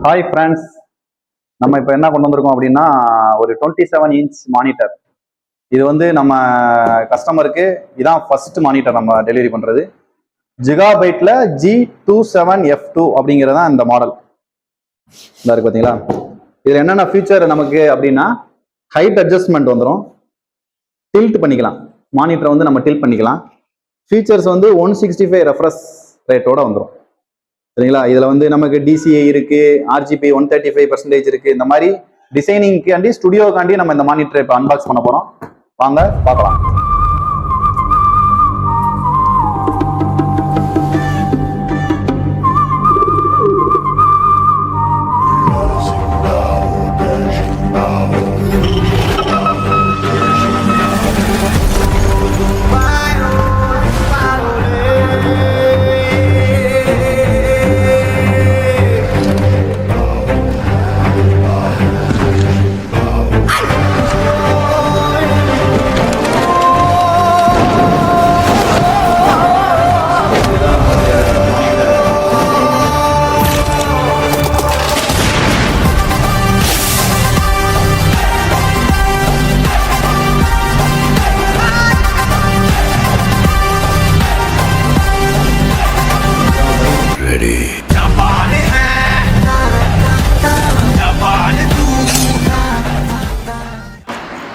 Hi friends, நம்ம இப்போ என்ன கொண்டு வந்திருக்கோம் அப்படின்னா ஒரு 27 இன்ச் மானிட்டர். இது வந்து நம்ம கஸ்டமருக்கு இதான் ஃபர்ஸ்ட் மானிட்டர் நம்ம டெலிவரி பண்ணுறது. ஜிகாபைட்டில் G27F2 அப்படிங்கிறது தான் இந்த மாடல். இந்த இருக்கு பார்த்தீங்களா? இதில் என்னென்ன ஃபீச்சர் நமக்கு அப்படின்னா ஹைட் அட்ஜஸ்ட்மெண்ட் வந்துடும், டில்ட் பண்ணிக்கலாம், மானிட்டரை வந்து நம்ம டில்ட் பண்ணிக்கலாம். ஃபீச்சர்ஸ் வந்து 165 ரெஃப்ரெஷ் ரேட்டோட வந்துடும். சரிங்களா? இதுல வந்து நமக்கு DCI இருக்கு, RGB 135% இருக்கு. இந்த மாதிரி டிசைனிங்காண்டி ஸ்டுடியோக்காண்டி நம்ம இந்த மானிட்டரை இப்போ அன்பாக்ஸ் பண்ண போறோம். வாங்க பார்க்கலாம்.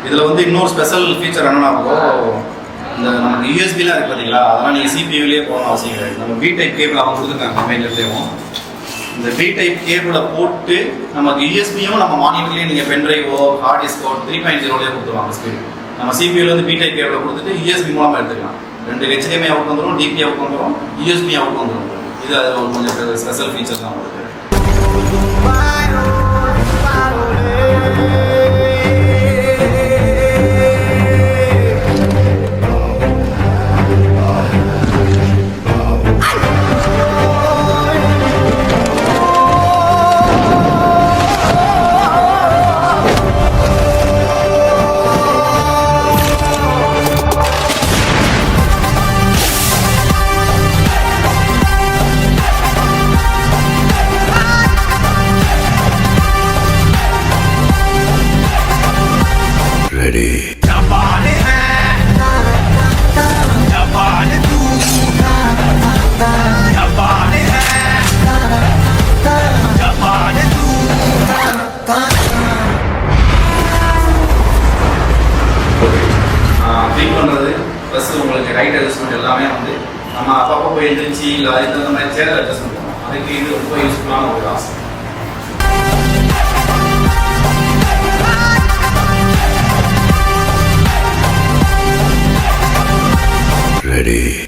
இதில் வந்து இன்னொரு ஸ்பெஷல் ஃபீச்சர் என்னன்னா இந்த நமக்கு யூஎஸ்பிலாம் இருக்குது பார்த்தீங்களா, அதெல்லாம் நீங்கள் சிபியூலேயே போகணும் அவசியம் கிடையாது. நம்ம பி டைப் கேபிள் அவங்க கொடுத்துருக்காங்க கம்பெனிலேயும். இந்த பி டைப் கேபிளை போட்டு நமக்கு யூஎஸ்பியும் நம்ம மானிட்டர்லேயே நீங்கள் பென்ட்ரைவோ ஹார்ட் டிஸ்கோ 3.0லேயே கொடுத்துருவாங்க ஸ்பீடு. நம்ம சிபியூவில் வந்து பி டைப் கேபிளை கொடுத்துட்டு யூஎஸ்பி மூலமாக எடுத்துக்கலாம். 2 HDMI அவுட் வந்துடும், டிபி அவுட் வந்துடும், யூஎஸ்பி அவுட் வந்துடும். இது அது ஒரு கொஞ்சம் ஸ்பெஷல் ஃபீச்சர் தான் உங்களுக்கு. ப்ளஸ் உங்களுக்கு ரைட் அட்ஜஸ்ட்மெண்ட் எல்லாமே வந்து நம்ம அப்பப்போ போய் எழுந்திரிச்சு இல்லை அதுக்கு தகுந்த மாதிரி சேர் அட்ஜஸ்ட்மெண்ட் பண்ணுவோம். அதுக்கு இது ரொம்ப யூஸ்ஃபுல்லான ஒரு ஆசை. ரெடி.